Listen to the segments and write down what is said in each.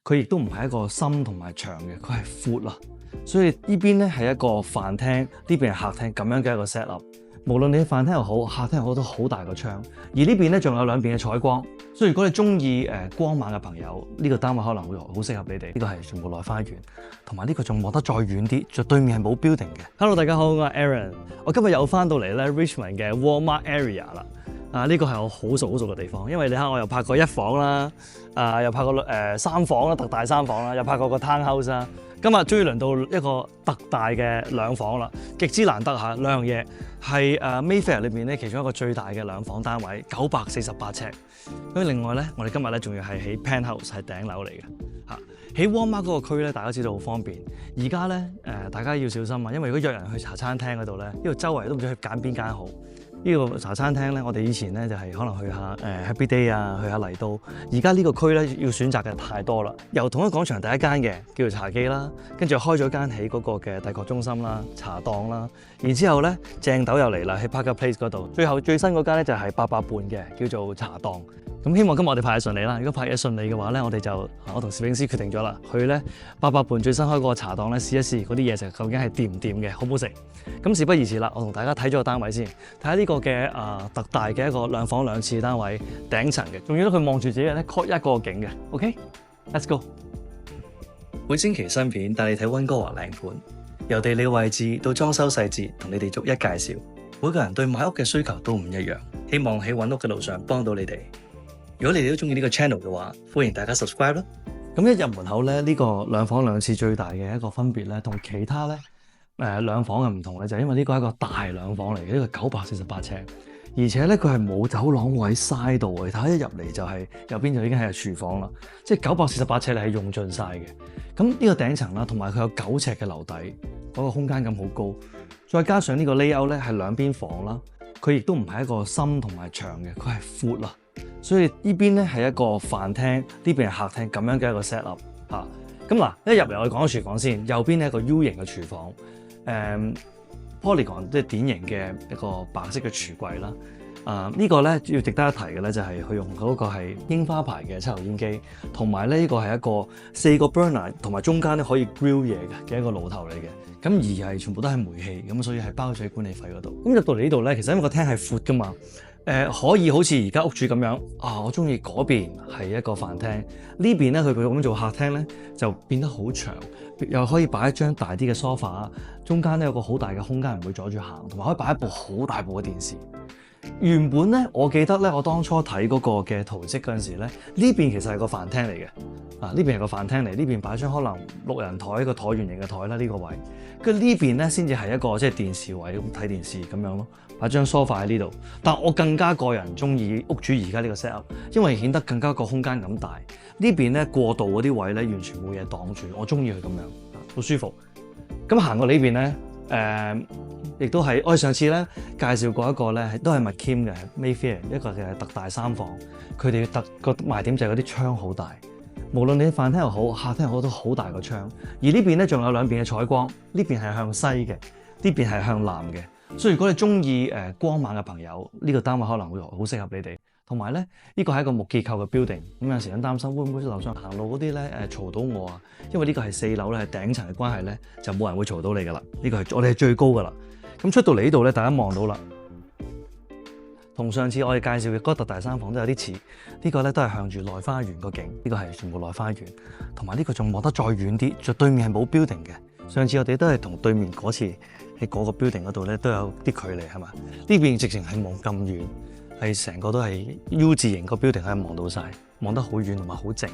佢亦都唔係一個深同埋長嘅，佢係闊啊。所以呢邊咧係一個飯廳，呢邊係客廳咁樣嘅一個 set up。無論你飯廳又好，客廳又好，都好大個窗。而呢邊咧仲有兩邊嘅採光，所以如果你中意光猛嘅朋友，呢個單位可能會好適合你哋。呢個係全部內花園，同埋呢個仲望得再遠啲，就對面係冇 building 嘅。Hello， 大家好，我係 Aaron， 我今日又翻到嚟咧 Richmond 嘅 Walmart area 啦。呢個係我好熟嘅地方，因為你睇我又拍過一房啦，又拍過三房啦，特大三房啦，又拍過個 townhouse 啦。今日終於輪到一個特大嘅兩房啦，極之難得嚇，兩樣嘢係Mayfair 裏邊咧其中一個最大嘅兩房單位，948尺。咁另外咧，我哋今日咧仲要係喺 Penthouse 係頂樓嚟嘅嚇。喺 Walmart 嗰個區咧，大家知道好方便。而家咧大家要小心啊，因為如果約人去茶餐廳嗰度咧，呢度周圍都唔知去揀邊間好。呢個茶餐廳咧，我哋以前咧就係可能去下Happy Day 啊，去下麗都。而家呢個區咧要選擇嘅太多啦。由統一廣場第一間嘅叫做茶記啦，跟住開咗間喺嗰個嘅帝國中心啦、茶檔啦。然之後咧正豆又嚟啦，喺 Parker Place 嗰度。最後最新嗰間咧就係800伴嘅，叫做茶檔。咁希望今日我哋拍嘢順利啦。如果拍嘢順利嘅話咧，我同攝影師決定咗啦，去咧800伴最新開嗰個茶檔咧試一試嗰啲嘢食究竟係掂唔掂嘅，好唔好食？咁事不宜遲啦，我同大家睇咗個單位先，睇下呢個嘅特大嘅一個兩房兩廁單位頂層嘅，仲要佢望住自己咧 cut 一個景嘅。OK，let's go。每星期新片帶你睇溫哥華靚盤，由地理位置到裝修細節，同你哋逐一介紹。每個人對買屋嘅需求都唔一樣，希望喺揾屋嘅路上幫到你哋。如果你哋都中意呢個 channel 嘅話，歡迎大家 subscribe 啦。咁一入門口咧，呢個兩房兩廁最大嘅一個分別咧，同其他咧兩房嘅唔同咧，就係因為呢個係一個大兩房嚟嘅，呢個948尺，而且咧佢係冇走廊位嘥到嘅。睇下一入嚟就係右邊就已經係廚房啦，即係948尺你係用盡晒嘅。咁呢個頂層啦，同埋佢有9尺嘅樓底，嗰個空間感好高。再加上呢個 layout 咧係兩邊房啦，佢亦都唔係一個深同埋長嘅，佢係闊啊。所以呢邊咧係一個飯廳，呢邊係客廳咁樣嘅一個 set up 嚇。咁嗱，一入嚟我哋講個廚房先，右邊係一個 U 型嘅廚房，Polygon 即係典型嘅一個白色嘅櫥櫃啦。呢個咧要值得一提嘅咧就係佢用嗰個係櫻花牌嘅抽油煙機，同埋呢個係一個4個 burner， 同埋中間咧可以 grill 嘢嘅一個爐頭嚟嘅。咁而係全部都係煤氣，咁所以係包咗喺管理費嗰度。咁入到嚟呢度咧，其實因為個廳係闊噶嘛。可以好似而家屋主咁樣我中意嗰邊係一個飯廳，呢邊咧佢咁做客廳咧就變得好長，又可以擺一張大啲嘅 sofa， 中間咧有個好大嘅空間唔會阻住行，同埋可以擺一部好大部嘅電視。原本咧我記得咧我當初睇嗰個嘅圖則嗰陣時咧，呢邊其實係個飯廳嚟嘅，呢邊係個飯廳嚟，呢邊擺張可能6人台一個橢圓形嘅台啦，呢個位，跟住呢邊咧先至係一個即係電視位咁睇電視咁樣咯，擺張 sofa 喺呢度。但我更加個人中意屋主而家呢個 set up， 因為顯得更加個空間咁大。呢邊咧過渡嗰啲位咧完全冇嘢擋住，我中意佢咁樣，好舒服。咁行過呢邊咧。亦都係我哋上次咧介紹過一個咧，都係 McKim 嘅 Mayfair 一個嘅特大三房，佢哋個賣點就係嗰啲窗好大，無論你飯廳又好，客廳又好，都好大個窗。而呢邊咧仲有兩邊嘅採光，呢邊係向西嘅，呢邊係向南嘅。所以如果你中意光猛嘅朋友，呢個單位可能會好適合你哋。同埋咧，呢個係一個木結構嘅 building，咁有時都擔心會唔會樓上行路嗰啲咧嘈到我啊？因為呢個係4樓咧，係頂層嘅關係咧，就冇人會嘈到你噶啦。呢個係我哋係最高噶啦。咁出到嚟呢度咧，大家望到啦，同上次我哋介紹嘅嗰個特大三房都有啲似。呢個咧都係向住內花園個景，呢個係全部內花園，同埋呢個仲望得再遠啲，就對面係冇 building 嘅。上次我哋都係同對面嗰次喺嗰個 building 嗰度咧都有啲距離係嘛？呢邊直情係望咁遠。係成個都係 U 字型個 building，係望到晒，望得好遠同埋好靜。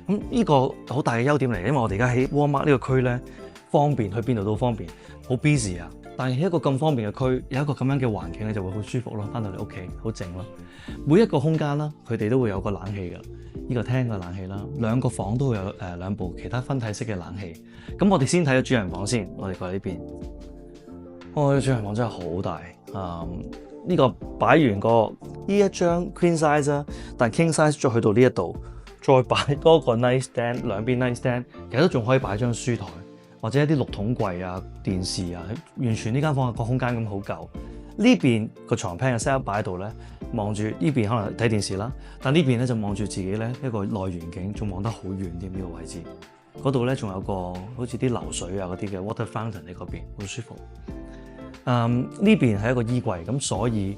咁呢個好大嘅優點嚟，因為我哋而家喺 Walmart 呢個區咧，方便去邊度都方便，好 busy 啊。但係喺一個咁方便嘅區，有一個咁樣嘅環境咧，就會好舒服咯。翻到嚟屋企好靜咯。每一個空間啦，佢哋都會有個冷氣㗎。呢個廳嘅冷氣啦，兩個房都會有兩部其他分體式嘅冷氣。咁我哋先睇咗主人房先，我哋過嚟呢邊。我哋主人房真係好大呢個擺完呢一張 Queen size 啊，但 King size 再去到呢一度，再擺多個 nightstand， 兩邊 nightstand， 其實都仲可以擺張書台或者一啲6桶櫃啊、電視啊，完全呢間房個空間咁好夠。呢邊個床 pan 嘅 set up 擺喺度咧，望住呢邊可能睇電視啦，但呢邊咧就望住自己咧一個內園景，仲望得好遠添呢個位置。嗰度咧仲有個好似啲流水啊嗰啲嘅 water fountain 喺嗰邊，好舒服。呢邊係一個衣櫃，咁所以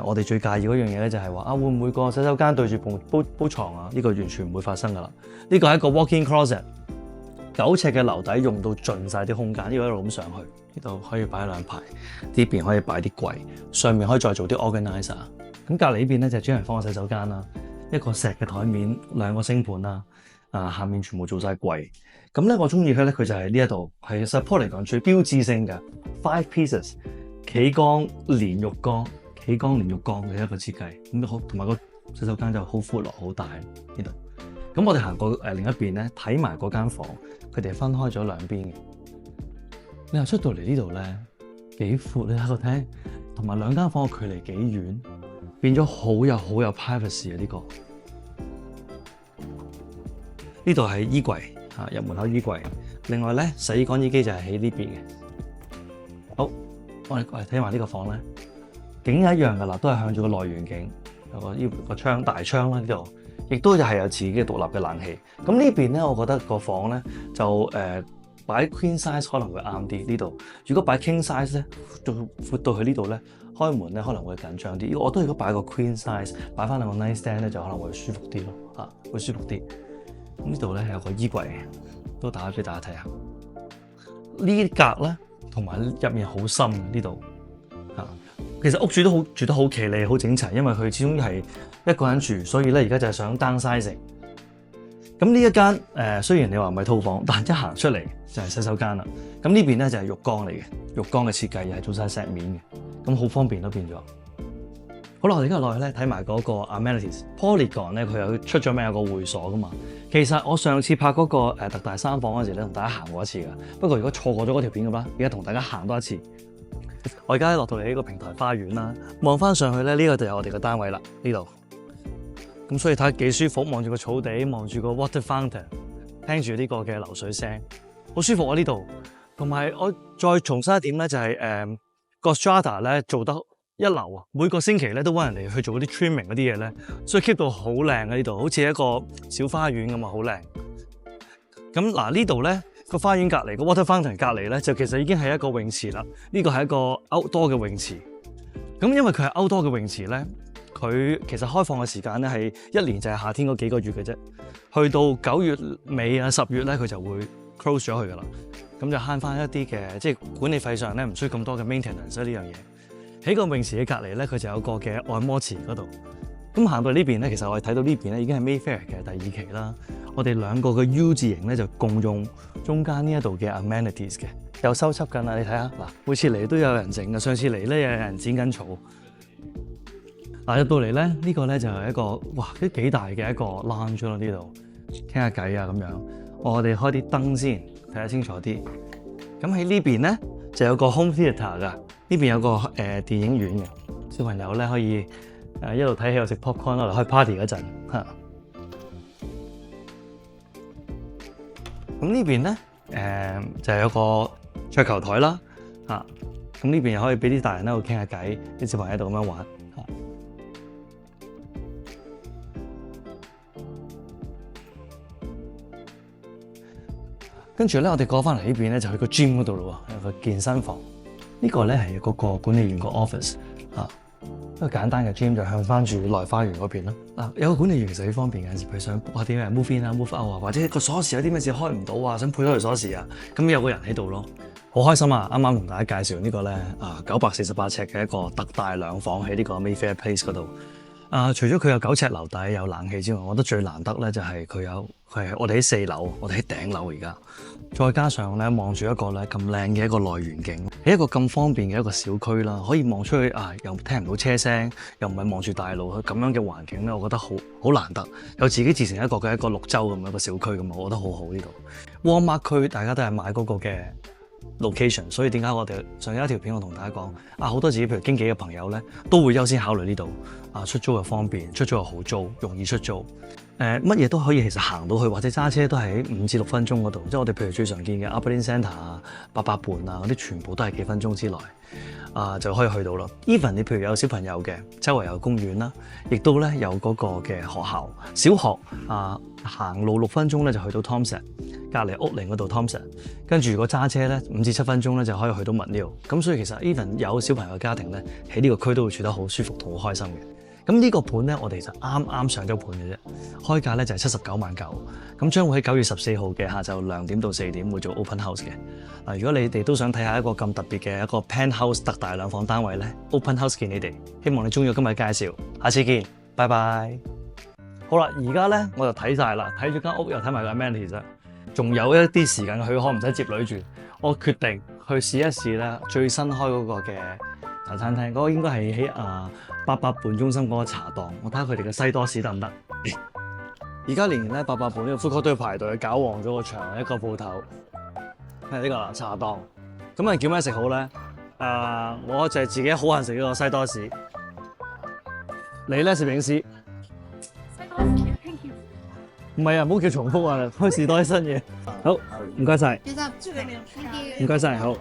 我哋最介意嗰樣嘢咧就係話會唔會個洗手間對住煲床啊？呢個完全唔會發生噶啦。呢個係一個 walk-in closet， 9尺嘅樓底用到盡晒啲空間，呢個一路咁上去，呢度可以擺兩排，呢邊可以擺啲櫃，上面可以再做啲 organizer。咁隔離呢邊咧就係專人房嘅洗手間啦，一個石嘅台面，2個星盤啦，下面全部做晒櫃。咁咧我中意佢咧，佢就係呢一度係 support 嚟講最標誌性嘅 5 pieces 企缸連浴缸，企缸連浴缸嘅一個設計。咁好，同埋個洗手間就好闊落，好大呢度。咁我哋行過另一邊咧，睇埋嗰間房，佢哋分開咗兩邊嘅。你又出到嚟呢度咧，幾闊咧個廳，同埋兩間房嘅距離幾遠，變咗好有 privacy 啊！呢個呢度係衣櫃嚇，入門口衣櫃。另外咧，洗衣乾衣機就係喺呢邊嘅。好，我哋睇埋呢個房咧，景係一樣噶啦，都係向住個內園景，有個窗大窗啦呢度。亦都係有自己嘅獨立嘅冷氣。咁呢邊咧，我覺得個房咧就擺 queen size 可能會啱啲呢度。如果擺 king size 咧，闊到去呢度咧，開門咧可能會緊張啲。我都如果擺個 queen size，擺翻兩個 nightstand 咧，就可能會舒服啲咯嚇，會舒服啲。咁呢度咧有個衣櫃，都打開俾大家睇下。呢格咧同埋入面好深呢度嚇。其實屋主都住得好企理、好整齊，因為佢始終係一個人住，所以咧而家就係想 downsizing。咁呢一間雖然你話唔係套房，但一行出嚟就係洗手間啦。咁呢邊咧就係浴缸嚟嘅，浴缸嘅設計又係做晒石面嘅，咁好方便都變咗。好啦，我哋而家落去咧睇埋嗰個 amenities。Polygon 咧佢有出咗名有個會所噶嘛。其實我上次拍嗰個特大3房嗰時咧，同大家行過一次噶。不過如果錯過咗嗰條片嘅話，而家同大家行多一次。我而家落到嚟呢個平台花園啦，望翻上去咧，呢個就係我哋嘅單位啦，呢度。咁所以睇幾舒服，望住個草地，望住個 water fountain， 聽住呢個嘅流水聲，好舒服啊呢度。同埋我再重申一點咧，就係個 strata 咧做得一流啊！每個星期咧都揾人嚟去做嗰啲 trimming 嗰啲嘢咧，所以 keep 到好靚啊呢度，好似一個小花園咁啊，好靚。咁嗱呢度咧。個花園隔離，個 water fountain 隔離咧，就其實已經係一個泳池啦。呢個係一個 outdoor 嘅泳池。咁因為佢係 outdoor 嘅泳池咧，佢其實開放嘅時間咧係一年就係夏天嗰幾個月嘅啫。去到9月尾啊10月咧，佢就會 close 咗佢噶啦。咁就慳翻一啲嘅，即係管理費上咧唔需要咁多嘅 maintenance 呢樣嘢。喺個泳池嘅隔離咧，佢就有個嘅按摩池嗰度。咁行到呢邊咧，其實我哋睇到呢邊咧已經係 Mayfair 嘅第2期啦。我哋兩個嘅 U 字形咧就共用中間呢一度嘅 amenities 嘅，有修葺緊啦，你睇下嗱，每次嚟都有人整嘅，上次嚟咧有人剪緊草。嗱入到嚟咧，呢個咧就係一個哇都幾大嘅一個 lounge 咯，呢度傾下偈啊咁樣。我哋開啲燈先，睇下清楚啲。咁喺呢邊咧就有個 home theatre 㗎，呢邊有個電影院嘅，小朋友咧可以一路睇戲又食 popcorn 啦，開 party 嗰陣嚇。咁呢邊咧，就係有個桌球台啦，嚇。咁呢邊又可以俾啲大人喺度傾下偈，啲小朋友喺度咁樣玩，嚇。跟住咧，我哋過翻嚟呢邊咧，就去個 gym 嗰度咯喎，有個健身房。呢個咧係嗰個管理員個 office，嚇。一個簡單嘅 gym 就向翻住內花園嗰邊咯。嗱，有個管理員其實幾方便嘅，佢想話啲咩 move in 啊 move out 啊，或者個鎖匙有啲咩事開唔到啊，想配多條鎖匙啊，咁有個人喺度咯，好開心啊！啱啱同大家介紹呢個咧948尺嘅一個特大2房喺呢個 Mayfair Place 嗰度。除咗佢有9尺樓底有冷氣之外，我覺得最難得咧就係佢係我哋喺4樓，我哋喺頂樓而家，再加上咧望住一個咧咁靚嘅一個內園景，喺一個咁方便嘅一個小區啦，可以望出去又聽唔到車聲，又唔係望住大路，咁樣嘅環境咧，我覺得好難得，有自己自成一個嘅一個綠洲咁一個小區咁，我覺得好好呢度。Walmart 區大家都係買嗰個嘅 location， 所以點解我哋上一條片我同大家講好多自己譬如經紀嘅朋友咧，都會優先考慮呢度出租又方便，出租又好租，容易出租。乜嘢都可以其實行到去，或者揸車都係喺5至6分鐘嗰度。即係我哋譬如最常見嘅 Aberdeen Centre 啊、八佰伴啊嗰啲，全部都係幾分鐘之內就可以去到啦。Even 你譬如有小朋友嘅，周圍有公園啦，亦都咧有嗰個嘅學校、小學行路6分鐘咧就去到 Thomson， 隔離屋齡嗰度 Thomson， 跟住如果揸車咧5至7分鐘咧就可以去到 McNeil。咁所以其實 Even 有小朋友嘅家庭咧喺呢個區都會住得好舒服同好開心嘅。咁呢個盤咧，我哋就啱啱上咗盤嘅啫，開價咧就係79萬9，咁將會喺9月14號嘅下晝2點到4點會做 open house 嘅。如果你哋都想睇下一個咁特別嘅一個 penthouse 特大2房單位咧，open house 見你哋，希望你中意今日介紹，下次見，拜拜。好啦，而家咧我就睇晒啦，睇咗間屋又睇埋個 amenities 啫，仲有一啲時間許可唔使接女住，我決定去試一試咧最新開嗰個嘅茶餐廳，嗰個應該係喺八佰伴中心嗰個茶檔，我睇下佢哋嘅西多士得唔得？而家連咧八佰伴呢個 food court 都要排隊，搞黃咗個場，一個鋪頭係呢個茶檔。咁叫咩食好咧？我就係自己好閒食呢個西多士。你咧攝影師？西多士 ，thank you。唔係啊，唔好叫重複啊，開始多啲新嘢。好，唔該晒。唔該晒，好。